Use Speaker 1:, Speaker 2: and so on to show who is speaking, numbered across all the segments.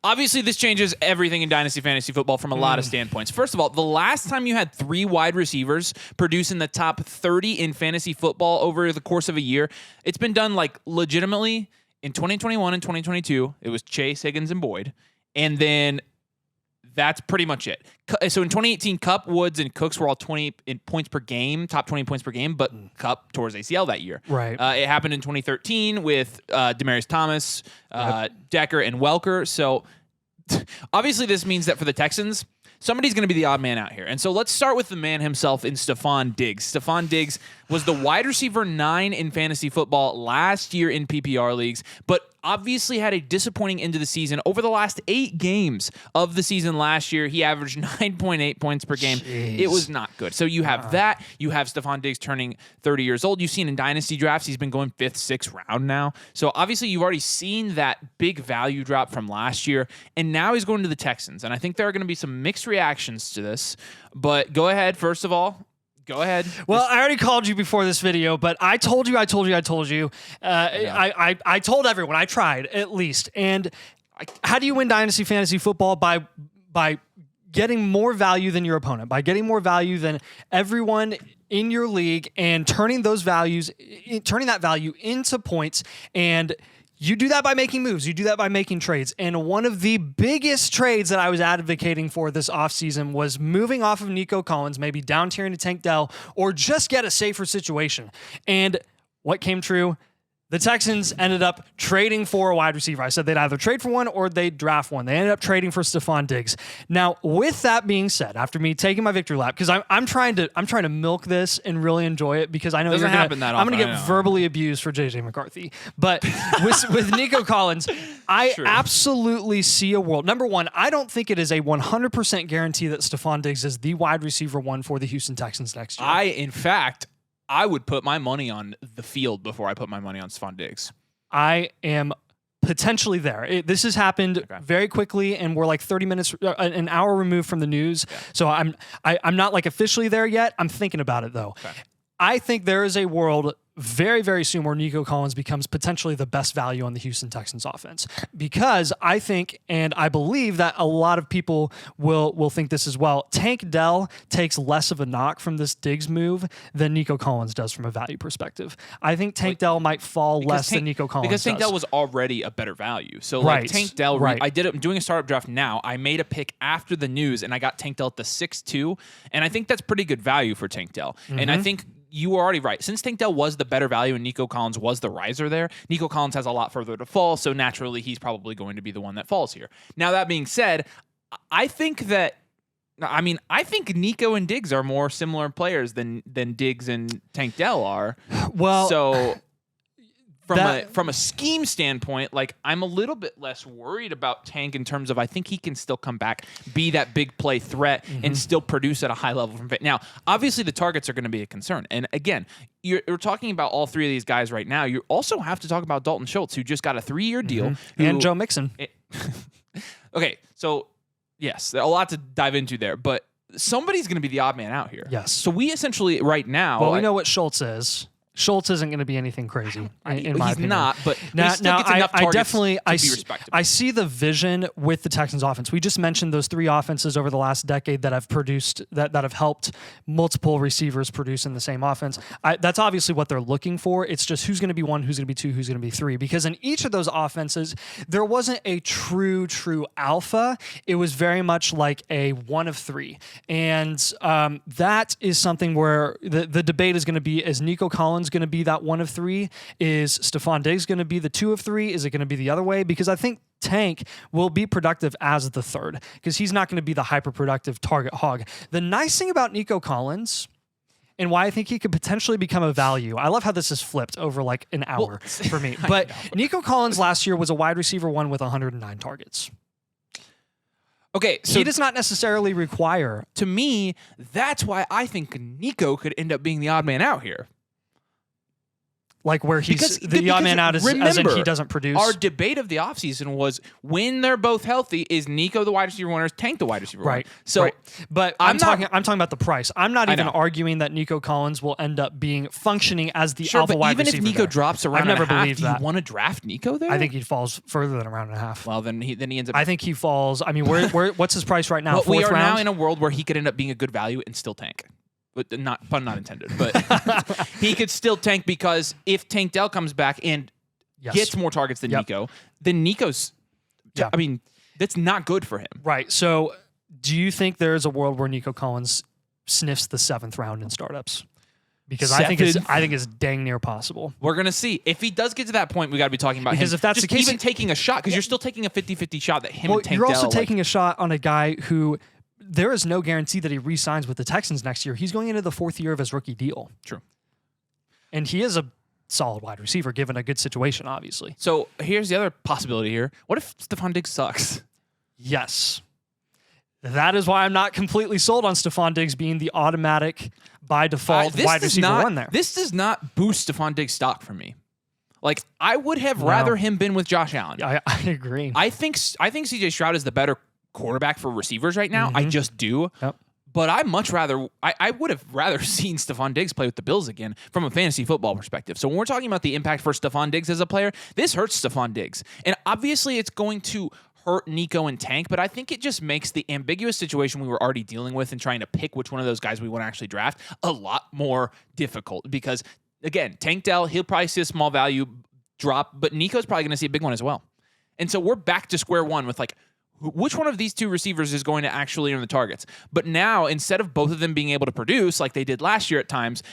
Speaker 1: Obviously, this changes everything in Dynasty Fantasy Football from a lot of standpoints. First of all, the last time you had 3 wide receivers produce in the top 30 in fantasy football over the course of a year, it's been done like legitimately in 2021 and 2022. It was Chase, Higgins, and Boyd. And then that's pretty much it. So in 2018, Kupp, Woods, and Cooks were all 20 in points per game, top 20 points per game, but Kupp tore his ACL that year.
Speaker 2: Right.
Speaker 1: It happened in 2013 with Demaryius Thomas, Decker, and Welker. So obviously this means that for the Texans, somebody's going to be the odd man out here. And so let's start with the man himself in Stefon Diggs. Stefon Diggs was the wide receiver 9 in fantasy football last year in PPR leagues, but obviously had a disappointing end of the season. Over the last 8 games of the season last year, he averaged 9.8 points per game.
Speaker 2: Jeez.
Speaker 1: It was not good. So you have that. You have Stefon Diggs turning 30 years old. You've seen in dynasty drafts, he's been going 5th, 6th round now. So obviously you've already seen that big value drop from last year, and now he's going to the Texans. And I think there are going to be some mixed reactions to this. But go ahead, first of all. Go ahead.
Speaker 2: Well, I already called you before this video, but I told you. I told everyone. I tried, at least. And how do you win Dynasty Fantasy Football? By getting more value than your opponent, by getting more value than everyone in your league, and turning that value into points. And you do that by making moves. You do that by making trades. And one of the biggest trades that I was advocating for this offseason was moving off of Nico Collins, maybe down tiering to Tank Dell, or just get a safer situation. And what came true? The Texans ended up trading for a wide receiver. I said they'd either trade for one or they'd draft one. They ended up trading for Stefon Diggs. Now, with that being said, after me taking my victory lap, because I'm trying to milk this and really enjoy it, because I know I'm going to get verbally abused for JJ McCarthy. But with Nico Collins, I absolutely see a world. Number one, I don't think it is a 100% guarantee that Stefon Diggs is the wide receiver 1 for the Houston Texans next year.
Speaker 1: In fact, I would put my money on the field before I put my money on Stefon Diggs.
Speaker 2: I am potentially there. This has happened very quickly, and we're like 30 minutes, an hour removed from the news. Yeah. So I'm not like officially there yet. I'm thinking about it though. Okay. I think there is a world very, very soon where Nico Collins becomes potentially the best value on the Houston Texans offense, because I think, and I believe that a lot of people will think this as well. Tank Dell takes less of a knock from this Diggs move than Nico Collins does from a value perspective. I think Tank Dell might fall less than Nico Collins
Speaker 1: because Tank Dell was already a better value. So like Tank Dell, I'm doing a startup draft now. I made a pick after the news, and I got Tank Dell at the 6.2, and I think that's pretty good value for Tank Dell. Mm-hmm. And I think you were already right. Since Tank Dell was the better value and Nico Collins was the riser there, Nico Collins has a lot further to fall, so naturally he's probably going to be the one that falls here. Now, that being said, I think Nico and Diggs are more similar players than Diggs and Tank Dell are.
Speaker 2: Well,
Speaker 1: so from a scheme standpoint, like, I'm a little bit less worried about Tank in terms of I think he can still come back, be that big play threat, and still produce at a high level from fit. Now, obviously the targets are going to be a concern. And again, you're talking about all 3 of these guys right now. You also have to talk about Dalton Schultz, who just got a 3-year deal.
Speaker 2: And Joe Mixon.
Speaker 1: Okay, so yes, a lot to dive into there, but somebody's going to be the odd man out here.
Speaker 2: Yes.
Speaker 1: So we essentially right now...
Speaker 2: Well, we know what Schultz is. Schultz isn't going to be anything crazy, in my opinion.
Speaker 1: He's not, but
Speaker 2: now,
Speaker 1: he still gets enough targets to be respectable.
Speaker 2: I see the vision with the Texans offense. We just mentioned those 3 offenses over the last decade that have produced, that have helped multiple receivers produce in the same offense. That's obviously what they're looking for. It's just who's going to be 1, who's going to be 2, who's going to be 3. Because in each of those offenses, there wasn't a true alpha. It was very much like a 1 of 3. And that is something where the debate is going to be, is Nico Collins going to be that 1 of 3? Is Stefon Diggs going to be the 2 of 3? Is it going to be the other way? Because I think Tank will be productive as the 3rd, because he's not going to be the hyper-productive target hog. The nice thing about Nico Collins, and why I think he could potentially become a value. I love how this is flipped over like an hour for me. But Nico Collins last year was a wide receiver 1 with 109 targets.
Speaker 1: Okay, so
Speaker 2: he does not necessarily require...
Speaker 1: To me, that's why I think Nico could end up being the odd man out here.
Speaker 2: Like where
Speaker 1: Because-
Speaker 2: he's the odd man out as in
Speaker 1: remember,
Speaker 2: he doesn't produce.
Speaker 1: Our debate of the offseason was when they're both healthy, is Nico the wide receiver one or is Tank the wide receiver one?
Speaker 2: Right.
Speaker 1: So
Speaker 2: right. But I'm talking about the price. I'm not even
Speaker 1: know.
Speaker 2: arguing that Nico Collins will end up being functioning as the
Speaker 1: sure,
Speaker 2: alpha
Speaker 1: but
Speaker 2: wide
Speaker 1: even
Speaker 2: receiver.
Speaker 1: if Nico
Speaker 2: there.
Speaker 1: drops a
Speaker 2: I've
Speaker 1: round
Speaker 2: never
Speaker 1: and a half,
Speaker 2: believed
Speaker 1: do
Speaker 2: that.
Speaker 1: you want to draft Nico there?
Speaker 2: I think he falls further than a round and a half.
Speaker 1: Well, then he ends up.
Speaker 2: I think he falls. I mean, what's his price right now?
Speaker 1: But we
Speaker 2: Fourth
Speaker 1: are
Speaker 2: round?
Speaker 1: now in a world where he could end up being a good value and still tank. But not pun not intended. But he could still tank because if Tank Dell comes back and
Speaker 2: Yes.
Speaker 1: gets more targets than Nico, then Nico's.
Speaker 2: Yeah.
Speaker 1: I mean, that's not good for him.
Speaker 2: Right. So, do you think there is a world where Nico Collins sniffs the 7th round in startups? Because I think it's dang near possible.
Speaker 1: We're going to see. If he does get to that point, we got to be talking about
Speaker 2: Because
Speaker 1: him
Speaker 2: if that's
Speaker 1: just
Speaker 2: the case,
Speaker 1: even taking a shot, because you're still taking a 50-50 shot that him and Tank
Speaker 2: you're
Speaker 1: Dell,
Speaker 2: also
Speaker 1: like-
Speaker 2: taking a shot on a guy who there is no guarantee that he re-signs with the Texans next year. He's going into the 4th year of his rookie deal.
Speaker 1: True.
Speaker 2: And he is a solid wide receiver given a good situation, obviously.
Speaker 1: So here's the other possibility here. What if Stefon Diggs sucks?
Speaker 2: Yes. That is why I'm not completely sold on Stefon Diggs being the automatic, by default, wide receiver one there.
Speaker 1: This does not boost Stefon Diggs' stock for me. Like, I would have rather him been with Josh Allen.
Speaker 2: I agree.
Speaker 1: I think CJ Stroud is the better quarterback for receivers right now. I just do.
Speaker 2: Yep.
Speaker 1: But I would have rather seen Stefon Diggs play with the Bills again from a fantasy football perspective. So when we're talking about the impact for Stefon Diggs as a player, this hurts Stefon Diggs. And obviously it's going to hurt Nico and Tank, but I think it just makes the ambiguous situation we were already dealing with and trying to pick which one of those guys we want to actually draft a lot more difficult. Because, again, Tank Dell, he'll probably see a small value drop, but Nico's probably going to see a big one as well. And so we're back to square one with, like, which one of these two receivers is going to actually earn the targets? But now, instead of both of them being able to produce like they did last year at times,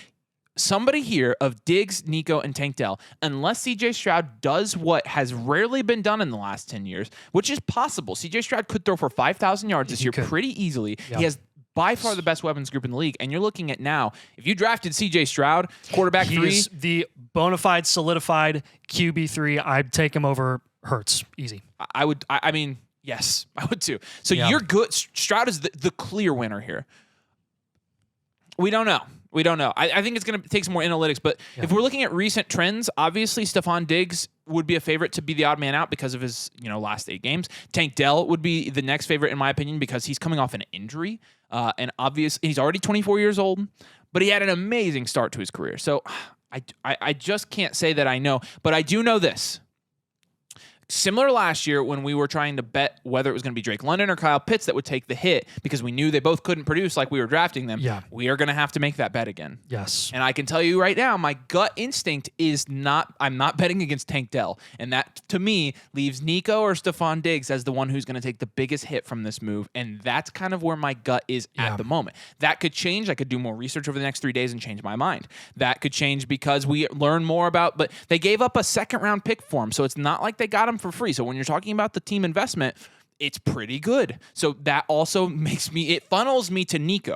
Speaker 1: somebody here of Diggs, Nico, and Tank Dell, unless CJ Stroud does what has rarely been done in the last 10 years, which is possible. CJ Stroud could throw for 5,000 yards this year pretty easily. Yeah. He has by far the best weapons group in the league. And you're looking at now, if you drafted CJ Stroud, quarterback
Speaker 2: He's
Speaker 1: 3.
Speaker 2: the bona fide, solidified QB3. I'd take him over Hurts. Easy.
Speaker 1: I mean, yes, I would too. So you're good. Stroud is the clear winner here. We don't know. I think it's going to take some more analytics, but if we're looking at recent trends, obviously Stefon Diggs would be a favorite to be the odd man out because of his, last 8 games. Tank Dell would be the next favorite in my opinion because he's coming off an injury, and obviously he's already 24 years old, but he had an amazing start to his career. So I just can't say that I know, but I do know this. Similar last year when we were trying to bet whether it was going to be Drake London or Kyle Pitts that would take the hit because we knew they both couldn't produce like we were drafting them.
Speaker 2: Yeah.
Speaker 1: We are going to have to make that bet again.
Speaker 2: Yes.
Speaker 1: And I can tell you right now, my gut instinct is I'm not betting against Tank Dell. And that, to me, leaves Nico or Stefon Diggs as the one who's going to take the biggest hit from this move. And that's kind of where my gut is at the moment. That could change. I could do more research over the next 3 days and change my mind. That could change because we learn more about, but they gave up a 2nd-round pick for him. So it's not like they got him for free. So when you're talking about the team investment, it's pretty good. So that also it funnels me to Nico.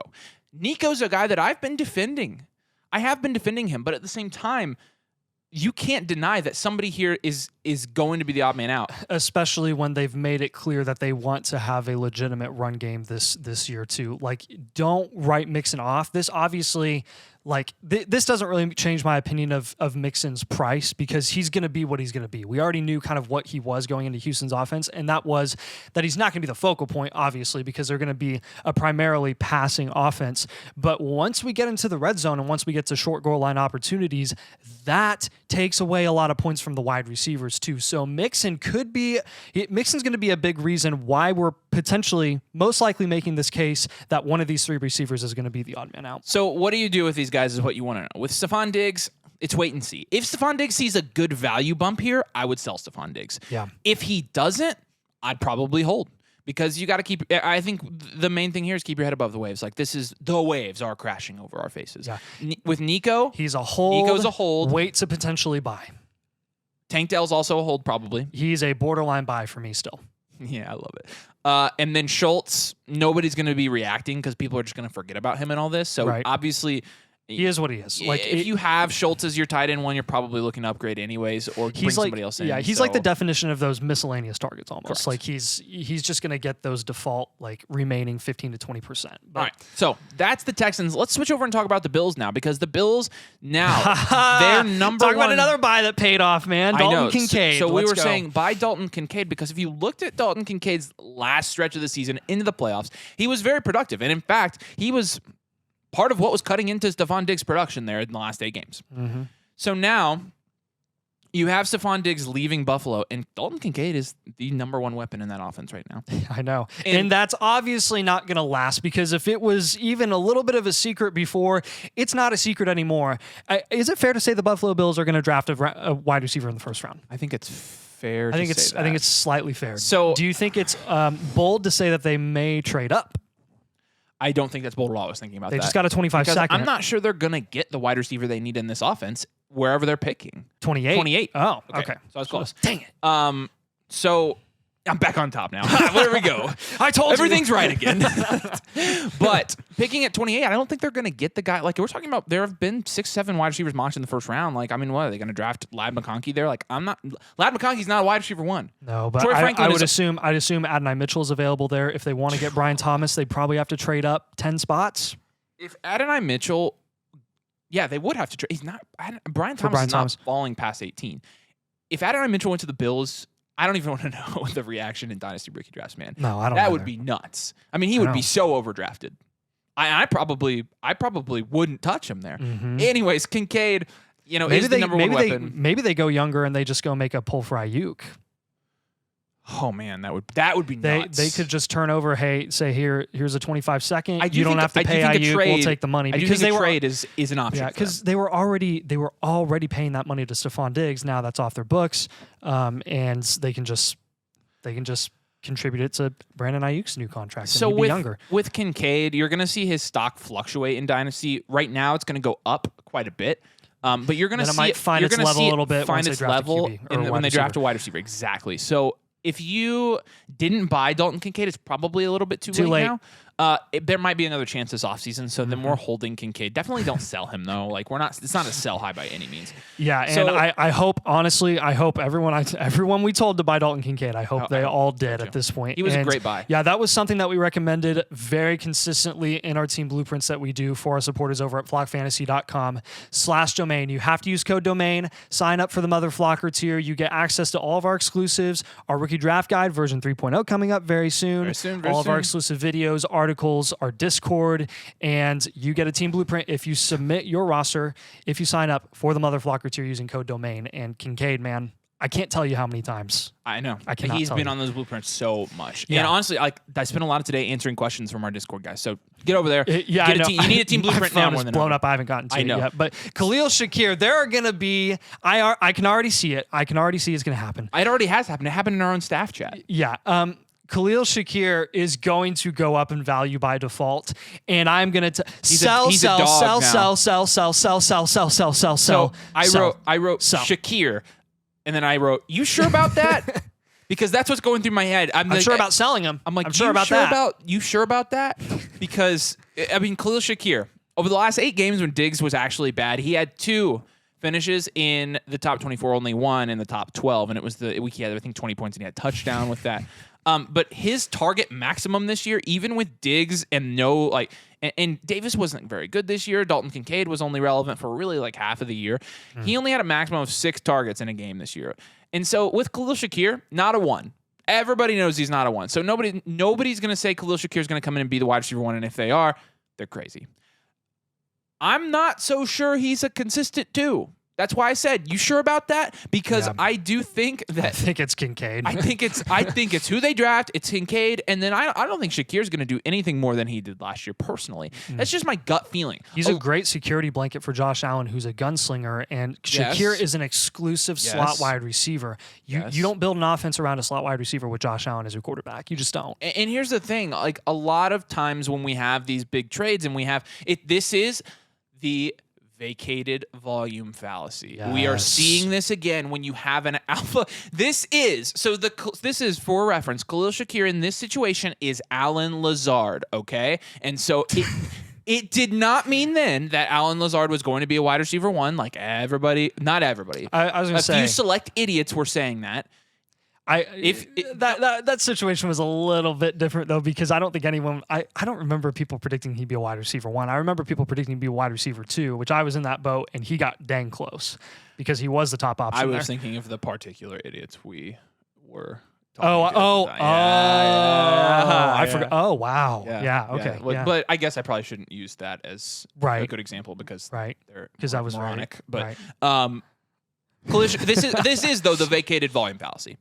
Speaker 1: Nico's a guy that I've been defending. I have been defending him, but at the same time, you can't deny that somebody here is going to be the odd man out.
Speaker 2: Especially when they've made it clear that they want to have a legitimate run game this year too. Like, don't write Mixon off. This obviously, this doesn't really change my opinion of Mixon's price because he's going to be what he's going to be. We already knew kind of what he was going into Houston's offense, and that was that he's not going to be the focal point, obviously, because they're going to be a primarily passing offense. But once we get into the red zone and once we get to short goal line opportunities, that takes away a lot of points from the wide receivers too. So Mixon's going to be a big reason why we're potentially most likely making this case that one of these 3 receivers is going to be the odd man out.
Speaker 1: So what do you do with these guys is what you want to know. With Stefon Diggs, it's wait and see. If Stefon Diggs sees a good value bump here, I would sell Stefon Diggs.
Speaker 2: Yeah.
Speaker 1: If he doesn't, I'd probably hold. Because you got to keep. I think the main thing here is keep your head above the waves. Like the waves are crashing over our faces.
Speaker 2: Yeah.
Speaker 1: With Nico,
Speaker 2: he's a hold.
Speaker 1: Nico's a hold.
Speaker 2: Wait to potentially buy.
Speaker 1: Tank Dell's also a hold, probably.
Speaker 2: He's a borderline buy for me still.
Speaker 1: Yeah, I love it. And then Schultz, nobody's going to be reacting because people are just going to forget about him and all this. So obviously,
Speaker 2: He is what he is. Like
Speaker 1: if you have Schultz as your tight end one, you're probably looking to upgrade anyways, or bring somebody else in.
Speaker 2: Yeah, he's like the definition of those miscellaneous targets almost. Correct. Like he's just going to get those default like remaining 15 to 20%. All
Speaker 1: right, so that's the Texans. Let's switch over and talk about the Bills now, because the Bills now they're number
Speaker 2: Talk
Speaker 1: one.
Speaker 2: about another buy that paid off, man. Dalton Kincaid.
Speaker 1: So we were saying buy Dalton Kincaid because if you looked at Dalton Kincaid's last stretch of the season into the playoffs, he was very productive, and in fact, he was part of what was cutting into Stefon Diggs' production there in the last 8 games.
Speaker 2: Mm-hmm.
Speaker 1: So now you have Stefon Diggs leaving Buffalo, and Dalton Kincaid is the number one weapon in that offense right now.
Speaker 2: I know. And that's obviously not going to last, because if it was even a little bit of a secret before, it's not a secret anymore. Is it fair to say the Buffalo Bills are going to draft a wide receiver in the first round?
Speaker 1: I think it's fair
Speaker 2: I think it's slightly fair.
Speaker 1: So
Speaker 2: do you think it's bold to say that they may trade up?
Speaker 1: I don't think that's bold at all. I was thinking about that.
Speaker 2: They just got a 25-second.
Speaker 1: I'm not sure they're going to get the wide receiver they need in this offense wherever they're picking.
Speaker 2: 28?
Speaker 1: 28.
Speaker 2: Oh, okay.
Speaker 1: So I was close.
Speaker 2: Dang it.
Speaker 1: So I'm back on top now. There we go.
Speaker 2: I told
Speaker 1: Everything's right again. But picking at 28, I don't think they're going to get the guy. Like, we're talking about, there have been 6-7 wide receivers mocked in the first round. Like, I mean, what are they going to draft? Lad McConkey there? Like, Lad McConkey's not a wide receiver one.
Speaker 2: No, but I'd assume Adonai Mitchell's available there. If they want to get Brian Thomas, they probably have to trade up 10 spots.
Speaker 1: If Adonai Mitchell, yeah, they would have to trade. He's not, Brian Thomas is not falling past 18. If Adonai Mitchell went to the Bills, I don't even want to know the reaction in Dynasty Rookie Drafts, man.
Speaker 2: No, I don't.
Speaker 1: That would be nuts. I mean, he would be so overdrafted. I probably wouldn't touch him there.
Speaker 2: Mm-hmm.
Speaker 1: Anyways, Kincaid, is the number one weapon.
Speaker 2: Maybe they go younger and they just go make a pull for Ayuk.
Speaker 1: Oh man, that would be nuts.
Speaker 2: They could just turn over. Hey, say here's a 25-second. You don't have to pay Ayuk. We'll take the money,
Speaker 1: because a trade is an option.
Speaker 2: Yeah, because they were already paying that money to Stefon Diggs. Now that's off their books, and they can just contribute it to Brandon Ayuk's new contract.
Speaker 1: So with Kincaid, you're going to see his stock fluctuate in Dynasty. Right now, it's going to go up quite a bit. But you're going to see
Speaker 2: it might find its level a little bit
Speaker 1: find its level when they draft a wide receiver. Exactly. So if you didn't buy Dalton Kincaid, it's probably a little bit too late now. There might be another chance this offseason, so then we're holding Kincaid. Definitely don't sell him though. Like it's not a sell high by any means.
Speaker 2: Yeah, and I hope everyone we told to buy Dalton Kincaid, I hope they all did at this point.
Speaker 1: He was a great buy.
Speaker 2: Yeah, that was something that we recommended very consistently in our team blueprints that we do for our supporters over at flockfantasy.com/domain. You have to use code domain, sign up for the Mother Flocker tier. You get access to all of our exclusives, our rookie draft guide version 3.0 coming up very soon. All of our exclusive videos, articles, our Discord, and you get a team blueprint if you submit your roster, if you sign up for the Mother Flocker tier using code domain. And Kincaid, man, I can't tell you how many times.
Speaker 1: I know.
Speaker 2: He's
Speaker 1: been on those blueprints so much.
Speaker 2: Yeah.
Speaker 1: And honestly, I spent a lot of today answering questions from our Discord guys. So get over there.
Speaker 2: Yeah,
Speaker 1: you need a team blueprint now more than
Speaker 2: blown
Speaker 1: ever.
Speaker 2: up. I haven't gotten to it yet. But Khlalil Shakir, there are going to be. I can already see it. I can already see it's going to happen.
Speaker 1: It already has happened. It happened in our own staff chat.
Speaker 2: Yeah. Khlalil Shakir is going to go up in value by default, and I'm going to sell. So
Speaker 1: I wrote Shakir, and then I wrote, "You sure about that?" Because that's what's going through my head. I'm
Speaker 2: sure about selling him.
Speaker 1: I'm sure about that. You sure about that? Because I mean, Khlalil Shakir over the last 8 games when Diggs was actually bad, he had 2 finishes in the top 24, only 1 in the top 12, and it was the week he had, I think, 20 points, and he had a touchdown with that. But his target maximum this year, even with Diggs and and Davis wasn't very good this year. Dalton Kincaid was only relevant for really like half of the year. He only had a maximum of 6 targets in a game this year. And so with Khlalil Shakir, not a 1. Everybody knows he's not a 1. So nobody's going to say Khlalil Shakir is going to come in and be the wide receiver 1. And if they are, they're crazy. I'm not so sure he's a consistent 2. That's why I said, you sure about that? Because I do think that
Speaker 2: I think it's Kincaid.
Speaker 1: I think it's who they draft. It's Kincaid, and then I don't think Shakir's going to do anything more than he did last year. Personally, that's just my gut feeling.
Speaker 2: He's a great security blanket for Josh Allen, who's a gunslinger, and Shakir is an exclusive slot wide receiver. You don't build an offense around a slot wide receiver with Josh Allen as your quarterback. You just don't.
Speaker 1: And here's the thing: like a lot of times when we have these big trades, and we have it, this is the vacated volume fallacy.
Speaker 2: Yes.
Speaker 1: We are seeing this again when you have an alpha. This is for reference. Khlalil Shakir in this situation is Alan Lazard, okay? And so It did not mean then that Alan Lazard was going to be a wide receiver 1 like everybody. Not everybody.
Speaker 2: I was going to say.
Speaker 1: A few select idiots were saying that.
Speaker 2: That situation was a little bit different though, because I don't think anyone I don't remember people predicting he'd be a wide receiver 1. I remember people predicting he'd be a wide receiver 2, which I was in that boat, and he got dang close because he was the top option.
Speaker 1: I was
Speaker 2: there.
Speaker 1: thinking of the particular idiots we were.
Speaker 2: I forgot. Oh, wow. Yeah. Okay.
Speaker 1: Yeah. But I guess I probably shouldn't use that as a good example because they're
Speaker 2: that was
Speaker 1: moronic.
Speaker 2: Right.
Speaker 1: But this is though the vacated volume fallacy.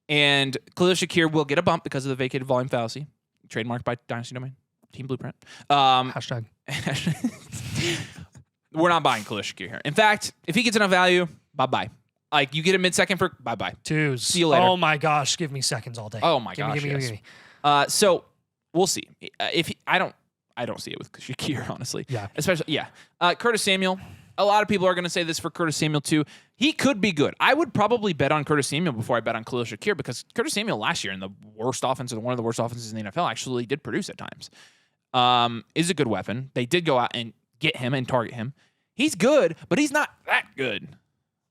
Speaker 1: And Khlalil Shakir will get a bump because of the vacated volume fallacy, trademarked by Dynasty Domain, Team Blueprint.
Speaker 2: Hashtag.
Speaker 1: We're not buying Khlalil Shakir here. In fact, if he gets enough value, bye-bye. Like, you get a mid-second for bye-bye.
Speaker 2: Twos.
Speaker 1: See you later.
Speaker 2: Oh, my gosh. Give me seconds all day.
Speaker 1: Oh, my gosh,
Speaker 2: Give me.
Speaker 1: So, we'll see. I don't see it with Shakir, honestly.
Speaker 2: Yeah.
Speaker 1: Especially, Curtis Samuel. A lot of people are going to say this for Curtis Samuel, too. He could be good. I would probably bet on Curtis Samuel before I bet on Khlalil Shakir because Curtis Samuel last year in the worst offense, or one of the worst offenses in the NFL, actually did produce at times. Is a good weapon. They did go out and get him and target him. He's good, but he's not that good.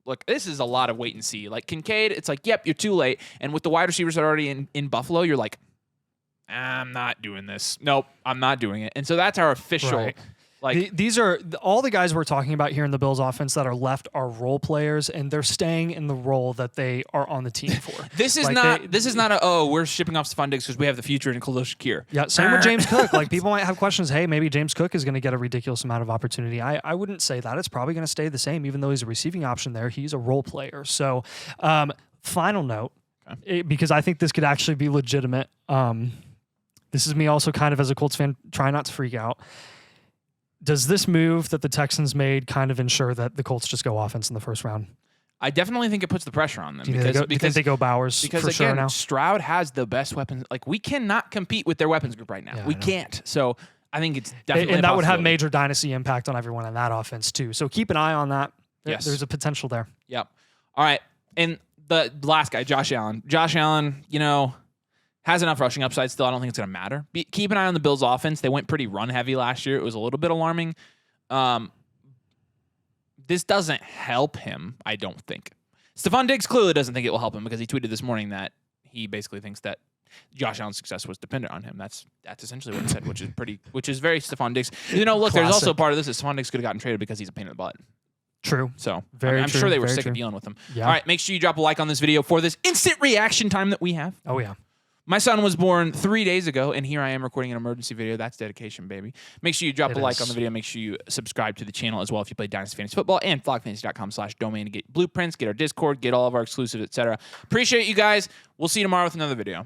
Speaker 1: Look, this is a lot of wait and see. Like Kincaid, it's like, yep, you're too late. And with the wide receivers that are already in Buffalo, you're like, I'm not doing this. Nope, I'm not doing it. And so that's our official...
Speaker 2: Right.
Speaker 1: Like
Speaker 2: these are all the guys we're talking about here in the Bills offense that are left are role players, and they're staying in the role that they are on the team for.
Speaker 1: This is not we're shipping off Stefon Diggs because we have the future in Khlalil Shakir.
Speaker 2: Yeah, same with James Cook. Like people might have questions. Hey, maybe James Cook is going to get a ridiculous amount of opportunity. I wouldn't say that. It's probably going to stay the same, even though he's a receiving option there. He's a role player. So, final note, because I think this could actually be legitimate. This is me also kind of as a Colts fan trying not to freak out. Does this move that the Texans made kind of ensure that the Colts just go offense in the first round?
Speaker 1: I definitely think it puts the pressure on them.
Speaker 2: Do you think they go Bowers
Speaker 1: because
Speaker 2: for
Speaker 1: again,
Speaker 2: sure now?
Speaker 1: Stroud has the best weapons. Like, we cannot compete with their weapons group right now.
Speaker 2: Yeah,
Speaker 1: we can't. So I think it's definitely
Speaker 2: and that would have major dynasty impact on everyone in that offense too. So keep an eye on that.
Speaker 1: Yes.
Speaker 2: There's a potential there.
Speaker 1: Yep. All right. And the last guy, Josh Allen. Josh Allen, has enough rushing upside still. I don't think it's going to matter. Keep an eye on the Bills' offense. They went pretty run-heavy last year. It was a little bit alarming. This doesn't help him, I don't think. Stefon Diggs clearly doesn't think it will help him because he tweeted this morning that he basically thinks that Josh Allen's success was dependent on him. That's essentially what he said, which is very Stefon Diggs. Look, there's also part of this is Stefon Diggs could have gotten traded because he's a pain in the butt.
Speaker 2: True.
Speaker 1: So I'm
Speaker 2: true,
Speaker 1: sure they were
Speaker 2: very
Speaker 1: sick
Speaker 2: true.
Speaker 1: of dealing with him.
Speaker 2: Yeah.
Speaker 1: All right, make sure you drop a like on this video for this instant reaction time that we have.
Speaker 2: Oh, yeah.
Speaker 1: My son was born 3 days ago, and here I am recording an emergency video. That's dedication, baby. Make sure you drop a like on the video. Make sure you subscribe to the channel as well if you play Dynasty Fantasy Football, and flogfantasy.com/domain to get blueprints, get our Discord, get all of our exclusives, etc. Appreciate you guys. We'll see you tomorrow with another video.